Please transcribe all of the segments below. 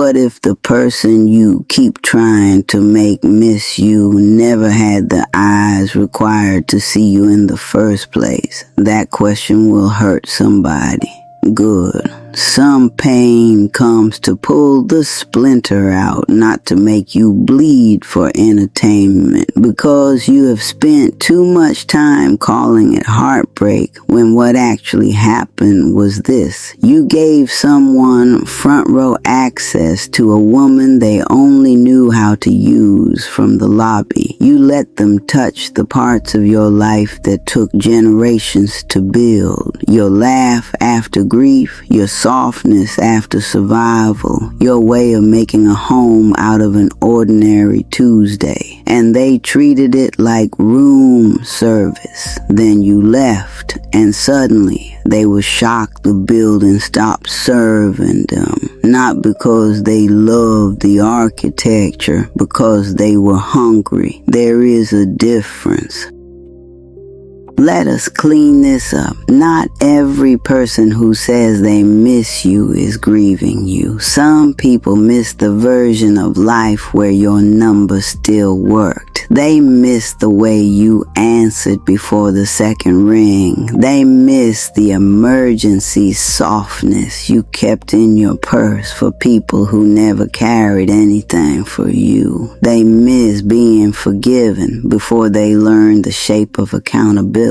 What if the person you keep trying to make miss you never had the eyes required to see you in the first place? That question will hurt somebody. Good. Some pain comes to pull the splinter out, not to make you bleed for entertainment, because you have spent too much time calling it heartbreak when what actually happened was this. You gave someone front row access to a woman they only knew how to use from the lobby. You let them touch the parts of your life that took generations to build. Your laugh after grief, your softness after survival, your way of making a home out of an ordinary Tuesday. And they treated it like room service. Then you left, and suddenly they were shocked the building stopped serving them. Not because they loved the architecture, because they were hungry. There is a difference. Let us clean this up. Not every person who says they miss you is grieving you. Some people miss the version of life where your number still worked. They miss the way you answered before the second ring. They miss the emergency softness you kept in your purse for people who never carried anything for you. They miss being forgiven before they learned the shape of accountability.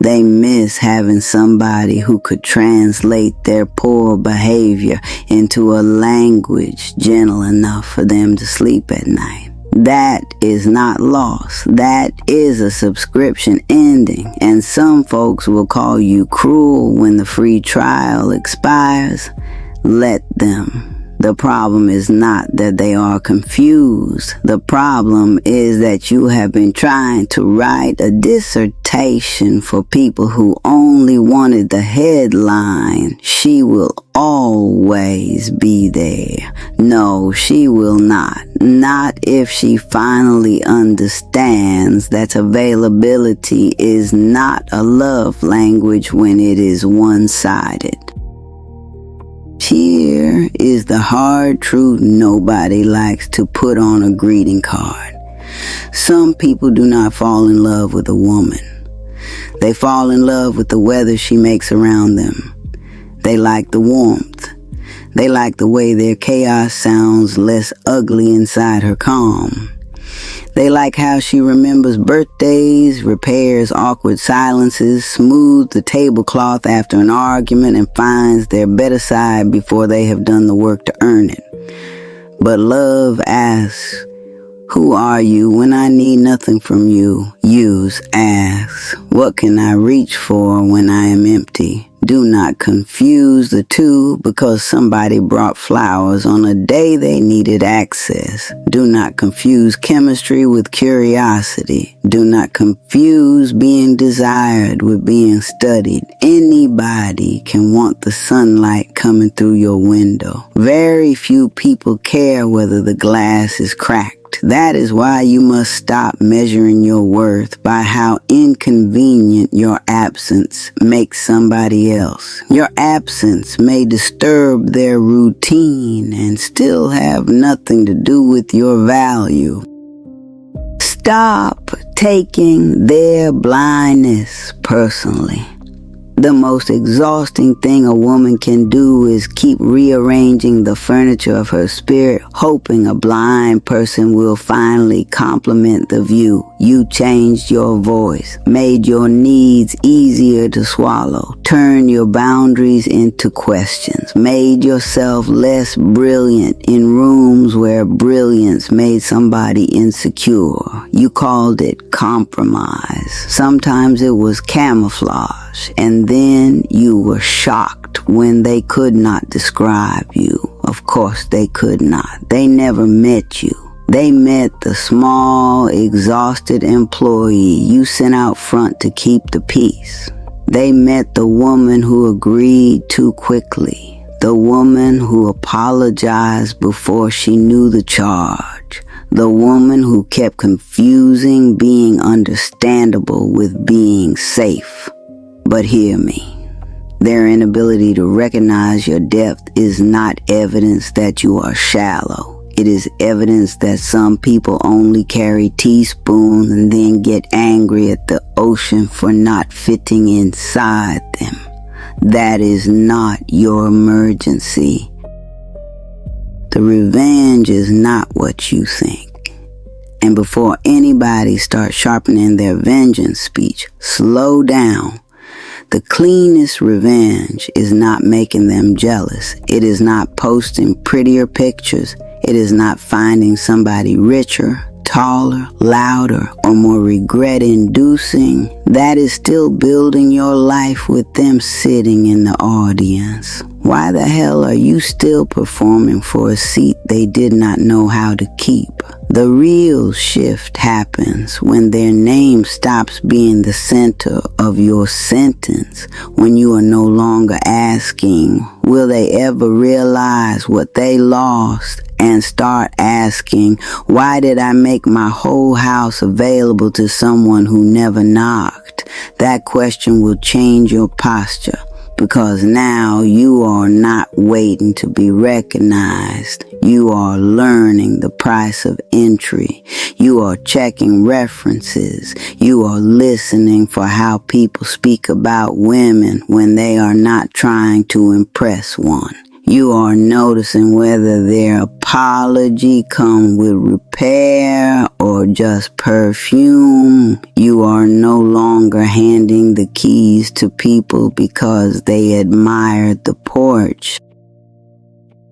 They miss having somebody who could translate their poor behavior into a language gentle enough for them to sleep at night. That is not loss. That is a subscription ending. And some folks will call you cruel when the free trial expires. Let them. The problem is not that they are confused. The problem is that you have been trying to write a dissertation for people who only wanted the headline. She will always be there. No, she will not. Not if she finally understands that availability is not a love language when it is one-sided. Here is the hard truth nobody likes to put on a greeting card. Some people do not fall in love with a woman. They fall in love with the weather she makes around them. They like the warmth. They like the way their chaos sounds less ugly inside her calm. They like how she remembers birthdays, repairs awkward silences, smooths the tablecloth after an argument, and finds their better side before they have done the work to earn it. But love asks, who are you when I need nothing from you? Use asks, what can I reach for when I am empty? Do not confuse the two because somebody brought flowers on a day they needed access. Do not confuse chemistry with curiosity. Do not confuse being desired with being studied. Anybody can want the sunlight coming through your window. Very few people care whether the glass is cracked. That is why you must stop measuring your worth by how inconvenient your absence makes somebody else. Your absence may disturb their routine and still have nothing to do with your value. Stop taking their blindness personally. The most exhausting thing a woman can do is keep rearranging the furniture of her spirit, hoping a blind person will finally compliment the view. You changed your voice, made your needs easier to swallow, turned your boundaries into questions, made yourself less brilliant in rooms where brilliance made somebody insecure. You called it compromise. Sometimes it was camouflage, and then you were shocked when they could not describe you. Of course they could not. They never met you. They met the small, exhausted employee you sent out front to keep the peace. They met the woman who agreed too quickly. The woman who apologized before she knew the charge. The woman who kept confusing being understandable with being safe. But hear me. Their inability to recognize your depth is not evidence that you are shallow. It is evidence that some people only carry teaspoons and then get angry at the ocean for not fitting inside them. That is not your emergency. The revenge is not what you think. And before anybody starts sharpening their vengeance speech, slow down. The cleanest revenge is not making them jealous. It is not posting prettier pictures. It is not finding somebody richer, taller, louder, or more regret-inducing. That is still building your life with them sitting in the audience. Why the hell are you still performing for a seat they did not know how to keep? The real shift happens when their name stops being the center of your sentence, when you are no longer asking, will they ever realize what they lost, and start asking, why did I make my whole house available to someone who never knocked? That question will change your posture. Because now you are not waiting to be recognized. You are learning the price of entry. You are checking references. You are listening for how people speak about women when they are not trying to impress one. You are noticing whether their apology comes with repair or just perfume. You are no longer handing the keys to people because they admired the porch.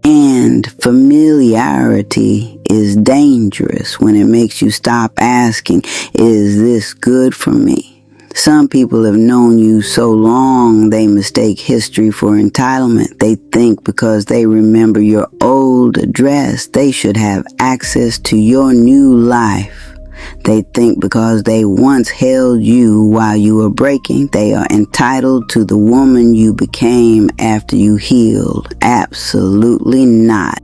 And familiarity is dangerous when it makes you stop asking, is this good for me? Some people have known you so long they mistake history for entitlement. They think because they remember your old address, they should have access to your new life. They think because they once held you while you were breaking, they are entitled to the woman you became after you healed. Absolutely not.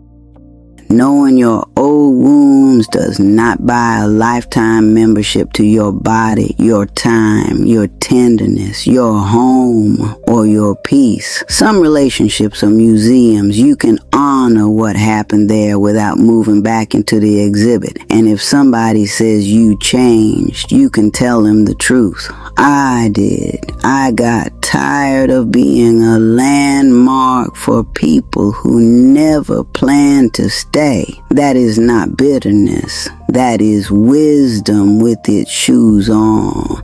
Knowing your old wounds does not buy a lifetime membership to your body, your time, your tenderness, your home, or your peace. Some relationships are museums. You can honor what happened there without moving back into the exhibit. And if somebody says you changed, you can tell them the truth. I did. I got tired of being a landmark for people who never planned to stay. That is not bitterness. That is wisdom with its shoes on.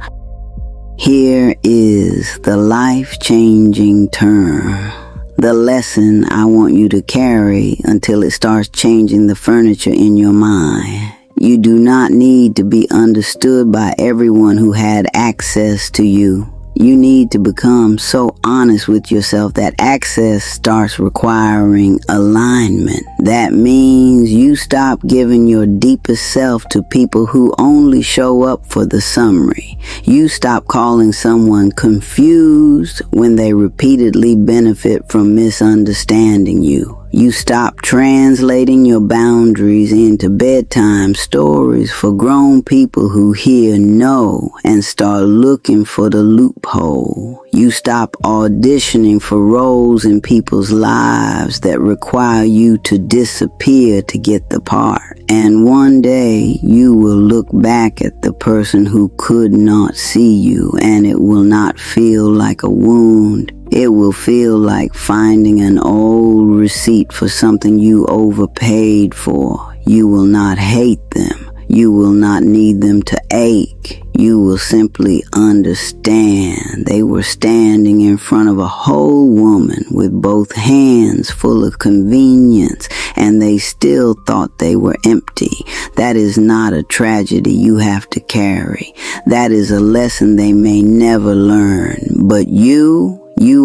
Here is the life-changing term. The lesson I want you to carry until it starts changing the furniture in your mind. You do not need to be understood by everyone who had access to you. You need to become so honest with yourself that access starts requiring alignment. That means you stop giving your deepest self to people who only show up for the summary. You stop calling someone confused when they repeatedly benefit from misunderstanding you. You stop translating your boundaries into bedtime stories for grown people who hear no and start looking for the loophole. You stop auditioning for roles in people's lives that require you to disappear to get the part. And one day you will look back at the person who could not see you, and it will not feel like a wound. It will feel like finding an old receipt for something you overpaid for. You will not hate them. You will not need them to ache. You will simply understand they were standing in front of a whole woman with both hands full of convenience, and they still thought they were empty. That is not a tragedy you have to carry. That is a lesson they may never learn. But you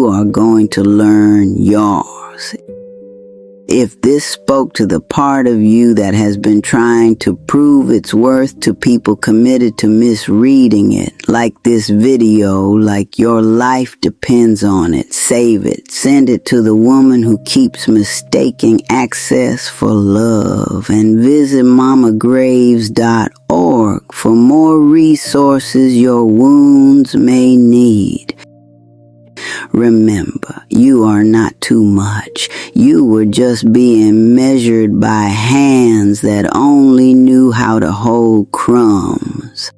are going to learn yours. If this spoke to the part of you that has been trying to prove its worth to people committed to misreading it, like this video, like your life depends on it, save it. Send it to the woman who keeps mistaking access for love. And visit mamagraves.org for more resources your wounds may need. Remember, you are not too much. You were just being measured by hands that only knew how to hold crumbs.